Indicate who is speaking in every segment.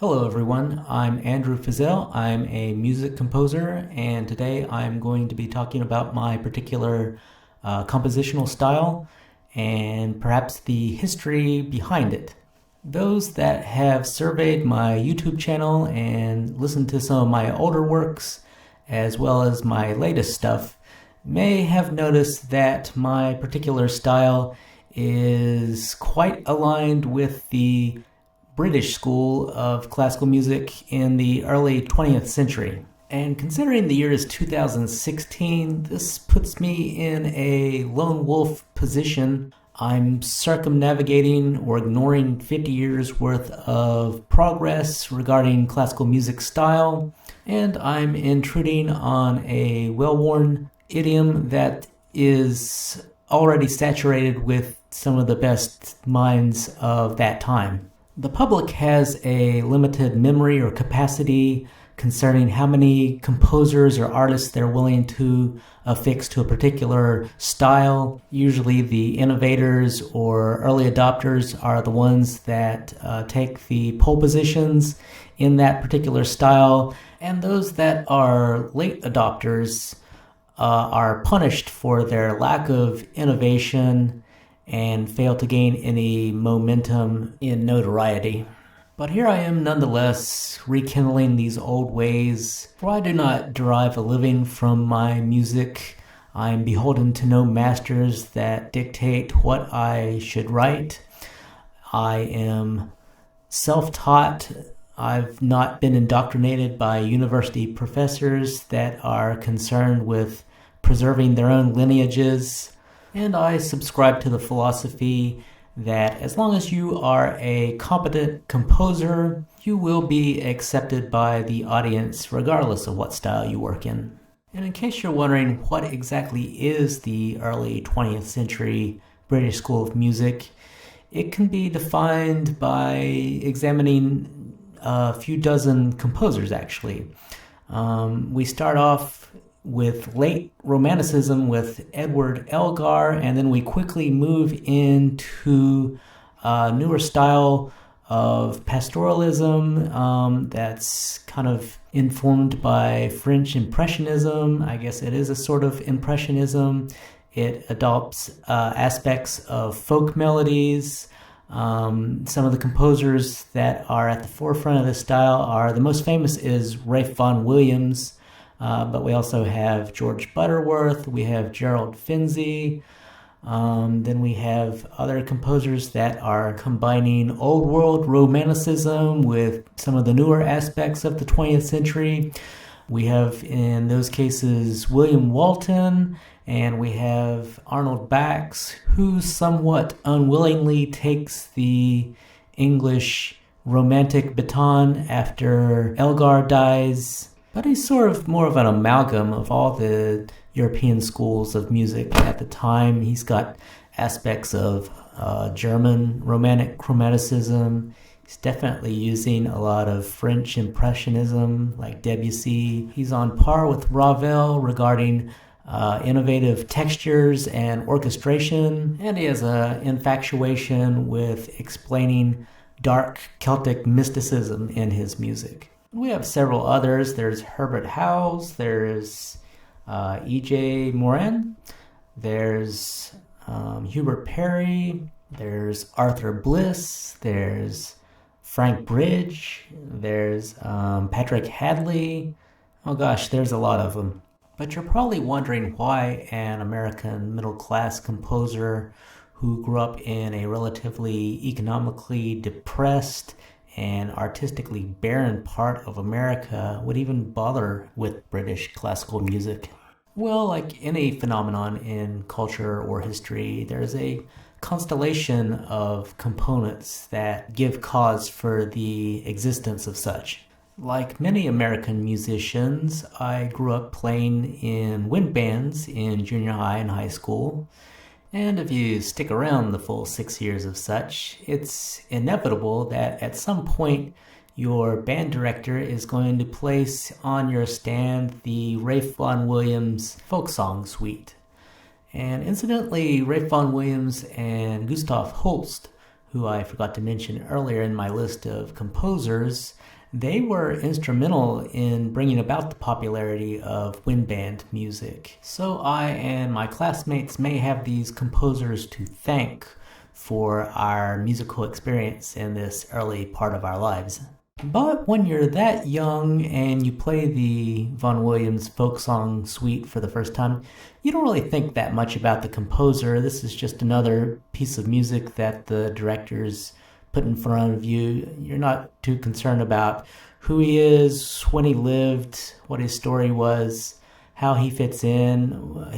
Speaker 1: Hello everyone, I'm Andrew Fizell. I'm a music composer, and today I'm going to be talking about my particular compositional style and perhaps the history behind it. Those that have surveyed my YouTube channel and listened to some of my older works as well as my latest stuff may have noticed that my particular style is quite aligned with the British school of classical music in the early 20th century. And considering the year is 2016, this puts me in a lone wolf position. I'm circumnavigating or ignoring 50 years worth of progress regarding classical music style, and I'm intruding on a well-worn idiom that is already saturated with some of the best minds of that time. The public has a limited memory or capacity concerning how many composers or artists they're willing to affix to a particular style. Usually the innovators or early adopters are the ones that take the pole positions in that particular style, and those that are late adopters are punished for their lack of innovation and fail to gain any momentum in notoriety. But here I am nonetheless rekindling these old ways, for I do not derive a living from my music. I am beholden to no masters that dictate what I should write. I am self-taught. I've not been indoctrinated by university professors that are concerned with preserving their own lineages. And I subscribe to the philosophy that as long as you are a competent composer, you will be accepted by the audience regardless of what style you work in. And in case you're wondering what exactly is the early 20th century British School of Music, it can be defined by examining a few dozen composers actually. We start off with late Romanticism with Edward Elgar, and then we quickly move into a newer style of pastoralism that's kind of informed by French Impressionism. I guess it is a sort of Impressionism. It adopts aspects of folk melodies. Some of the composers that are at the forefront of this style are, the most famous is Ralph Vaughan Williams, but we also have George Butterworth, we have Gerald Finzi, then we have other composers that are combining old world romanticism with some of the newer aspects of the 20th century. We have in those cases William Walton, and we have Arnold Bax, who somewhat unwillingly takes the English romantic baton after Elgar dies. But he's sort of more of an amalgam of all the European schools of music at the time. He's got aspects of German romantic chromaticism. He's definitely using a lot of French Impressionism, like Debussy. He's on par with Ravel regarding innovative textures and orchestration. And he has an infatuation with explaining dark Celtic mysticism in his music. We have several others. There's Herbert Howells, there's E.J. Morin, there's Hubert Parry, there's Arthur Bliss, there's Frank Bridge, there's Patrick Hadley. Oh gosh, there's a lot of them. But you're probably wondering why an American middle-class composer who grew up in a relatively economically depressed and artistically barren part of America would even bother with British classical music. Well, like any phenomenon in culture or history, there's a constellation of components that give cause for the existence of such. Like many American musicians, I grew up playing in wind bands in junior high and high school. And if you stick around the full 6 years of such, it's inevitable that at some point your band director is going to place on your stand the Ralph Vaughan Williams folk song suite. And incidentally, Ralph Vaughan Williams and Gustav Holst, who I forgot to mention earlier in my list of composers, they were instrumental in bringing about the popularity of wind band music. So I and my classmates may have these composers to thank for our musical experience in this early part of our lives. But when you're that young and you play the Vaughan Williams folk song suite for the first time, you don't really think that much about the composer. This is just another piece of music that the directors put in front of you. You're not too concerned about who he is, when he lived, what his story was, how he fits in,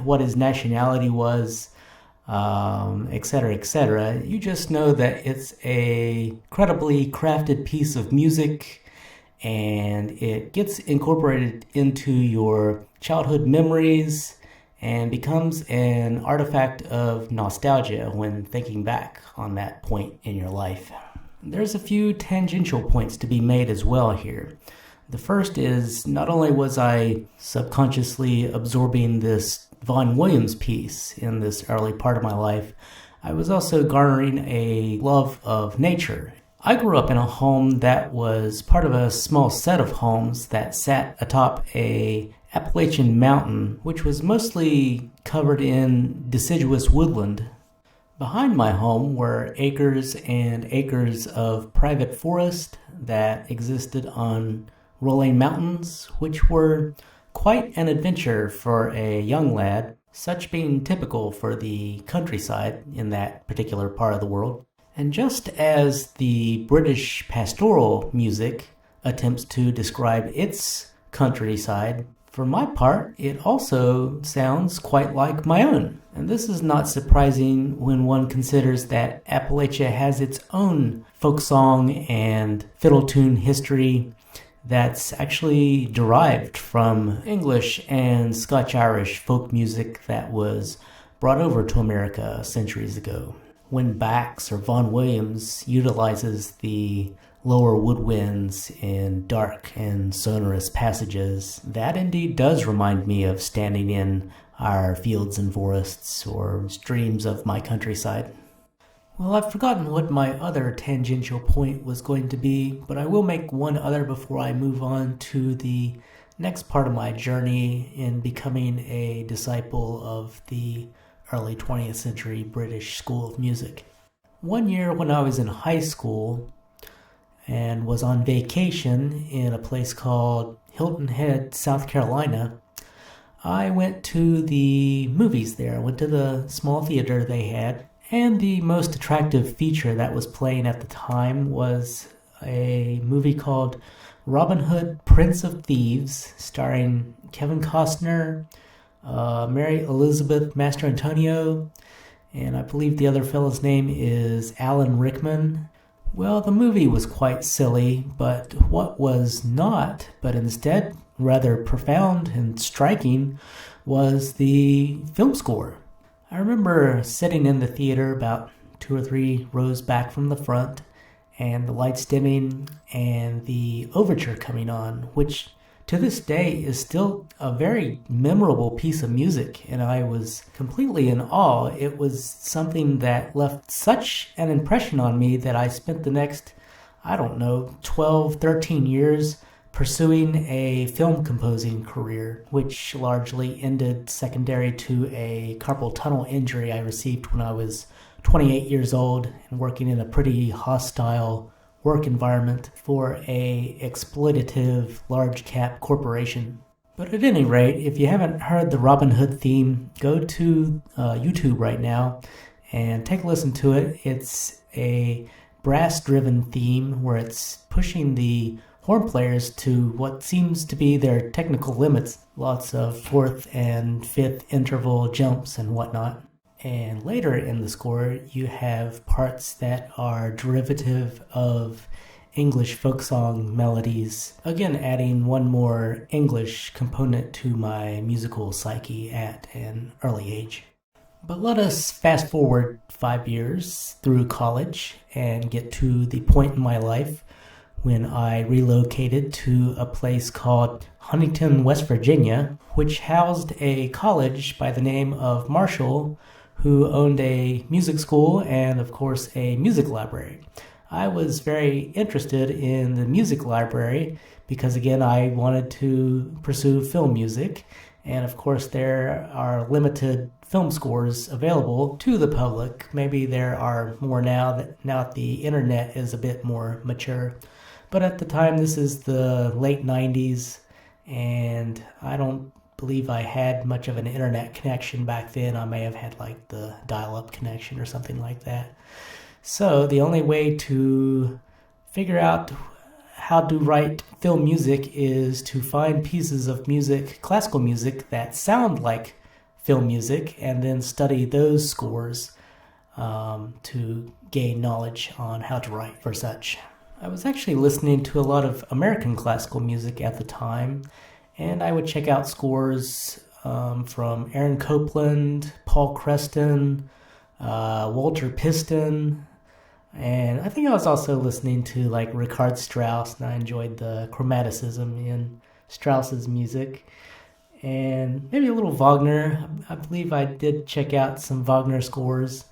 Speaker 1: what his nationality was, etc., etc. You just know that it's a incredibly crafted piece of music, and it gets incorporated into your childhood memories and becomes an artifact of nostalgia when thinking back on that point in your life. There's a few tangential points to be made as well here. The first is, not only was I subconsciously absorbing this Vaughan Williams piece in this early part of my life, I was also garnering a love of nature. I grew up in a home that was part of a small set of homes that sat atop a Appalachian mountain, which was mostly covered in deciduous woodland. Behind my home were acres and acres of private forest that existed on rolling mountains, which were quite an adventure for a young lad, such being typical for the countryside in that particular part of the world. And just as the British pastoral music attempts to describe its countryside, for my part, it also sounds quite like my own. And this is not surprising when one considers that Appalachia has its own folk song and fiddle tune history that's actually derived from English and Scotch-Irish folk music that was brought over to America centuries ago. When Bax or Vaughan Williams utilizes the lower woodwinds in dark and sonorous passages, that indeed does remind me of standing in our fields and forests or streams of my countryside. Well, I've forgotten what my other tangential point was going to be, but I will make one other before I move on to the next part of my journey in becoming a disciple of the early 20th century British School of Music. One year when I was in high school and was on vacation in a place called Hilton Head, South Carolina, I went to the movies there. I went to the small theater they had, and the most attractive feature that was playing at the time was a movie called Robin Hood, Prince of Thieves, starring Kevin Costner, Mary Elizabeth Mastrantonio, and I believe the other fellow's name is Alan Rickman. Well, the movie was quite silly, but what was not, but instead rather profound and striking, was the film score. I remember sitting in the theater about 2 or 3 rows back from the front, and the lights dimming and the overture coming on, which to this day is still a very memorable piece of music, and I was completely in awe. It was something that left such an impression on me that I spent the next, 12, 13 years pursuing a film composing career, which largely ended secondary to a carpal tunnel injury I received when I was 28 years old and working in a pretty hostile work environment for a exploitative large cap corporation. But at any rate, if you haven't heard the Robin Hood theme, go to YouTube right now and take a listen to it. It's a brass driven theme where it's pushing the horn players to what seems to be their technical limits. Lots of 4th and 5th interval jumps and whatnot. And later in the score, you have parts that are derivative of English folk song melodies, again adding one more English component to my musical psyche at an early age. But let us fast forward 5 years through college and get to the point in my life when I relocated to a place called Huntington, West Virginia, which housed a college by the name of Marshall, who owned a music school and, of course, a music library. I was very interested in the music library because, again, I wanted to pursue film music. And, of course, there are limited film scores available to the public. Maybe there are more now that the internet is a bit more mature. But at the time, this is the late 90s, and I don't believe I had much of an internet connection back then. I may have had like the dial-up connection or something like that. So the only way to figure out how to write film music is to find pieces of music, classical music, that sound like film music, and then study those scores to gain knowledge on how to write for such. I was actually listening to a lot of American classical music at the time, and I would check out scores from Aaron Copland, Paul Creston, Walter Piston, and I think I was also listening to like Richard Strauss, and I enjoyed the chromaticism in Strauss's music, and maybe a little Wagner. I believe I did check out some Wagner scores,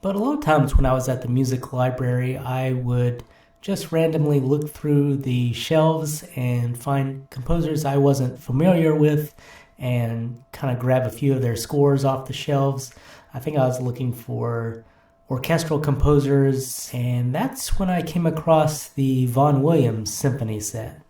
Speaker 1: but a lot of times when I was at the music library, I would just randomly look through the shelves and find composers I wasn't familiar with and kind of grab a few of their scores off the shelves. I think I was looking for orchestral composers, and that's when I came across the Vaughan Williams symphony set.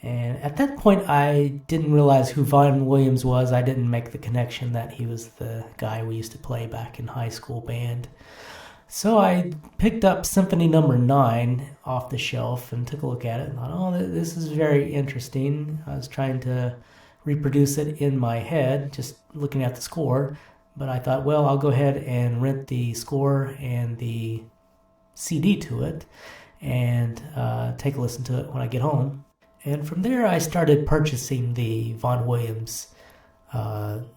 Speaker 1: And at that point, I didn't realize who Vaughan Williams was. I didn't make the connection that he was the guy we used to play back in high school band. So I picked up Symphony Number 9 off the shelf and took a look at it and thought, oh, this is very interesting. I was trying to reproduce it in my head, just looking at the score. But I thought, well, I'll go ahead and rent the score and the CD to it and take a listen to it when I get home. And from there, I started purchasing the Vaughan Williams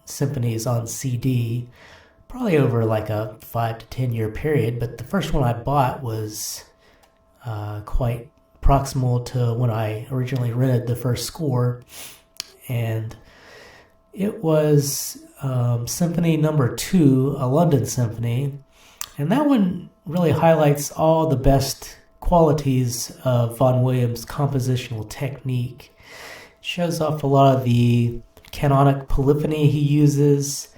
Speaker 1: symphonies on CD, probably over like a 5 to 10 year period. But the first one I bought was quite proximal to when I originally rented the first score. And it was Symphony Number 2, a London Symphony. And that one really highlights all the best qualities of Vaughan Williams' compositional technique. It shows off a lot of the canonic polyphony he uses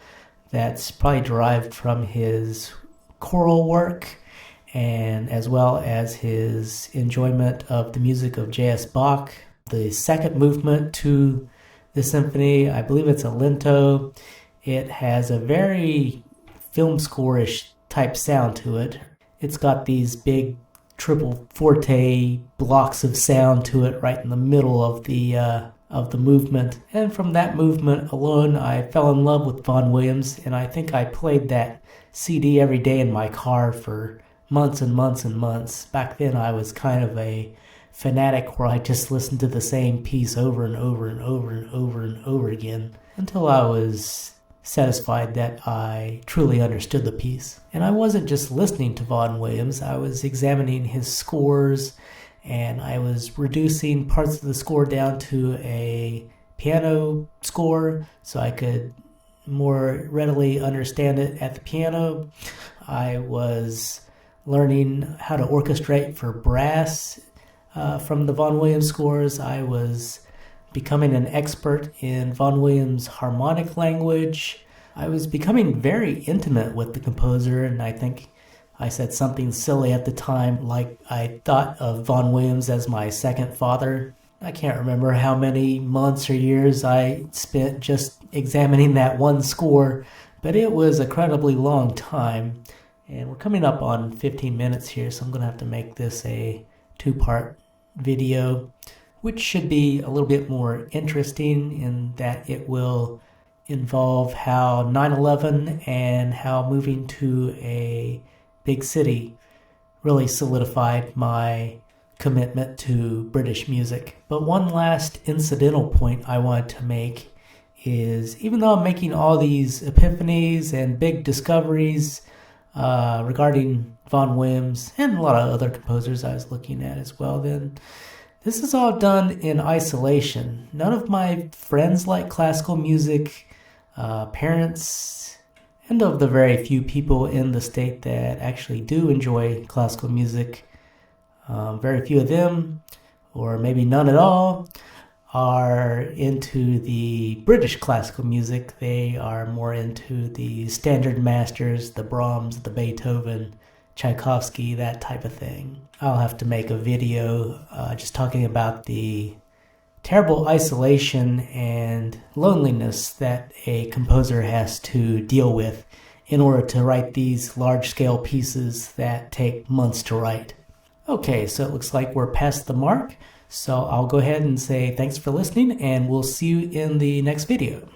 Speaker 1: that's probably derived from his choral work, and as well as his enjoyment of the music of J.S. Bach. The second movement to the symphony, I believe it's a lento. It has a very film score-ish type sound to it. It's got these big triple forte blocks of sound to it right in the middle of the movement. And from that movement alone, I fell in love with Vaughan Williams, and I think I played that CD every day in my car for months and months and months. Back then, I was kind of a fanatic where I just listened to the same piece over and over and over and over and over again until I was satisfied that I truly understood the piece. And I wasn't just listening to Vaughan Williams, I was examining his scores, and I was reducing parts of the score down to a piano score so I could more readily understand it at the piano. I was learning how to orchestrate for brass from the Vaughan Williams scores. I was becoming an expert in Vaughan Williams' harmonic language. I was becoming very intimate with the composer, and I think I said something silly at the time, like I thought of Vaughan Williams as my second father. I can't remember how many months or years I spent just examining that one score, but it was an incredibly long time. And we're coming up on 15 minutes here, so I'm going to have to make this a 2-part video, which should be a little bit more interesting in that it will involve how 9/11 and how moving to a big city really solidified my commitment to British music. But one last incidental point I wanted to make is, even though I'm making all these epiphanies and big discoveries regarding Vaughan Williams and a lot of other composers I was looking at as well, then this is all done in isolation. None of my friends like classical music, parents And of the very few people in the state that actually do enjoy classical music, very few of them, or maybe none at all, are into the British classical music. They are more into the standard masters, the Brahms, the Beethoven, Tchaikovsky, that type of thing. I'll have to make a video just talking about the terrible isolation and loneliness that a composer has to deal with in order to write these large-scale pieces that take months to write. Okay, so it looks like we're past the mark, so I'll go ahead and say thanks for listening, and we'll see you in the next video.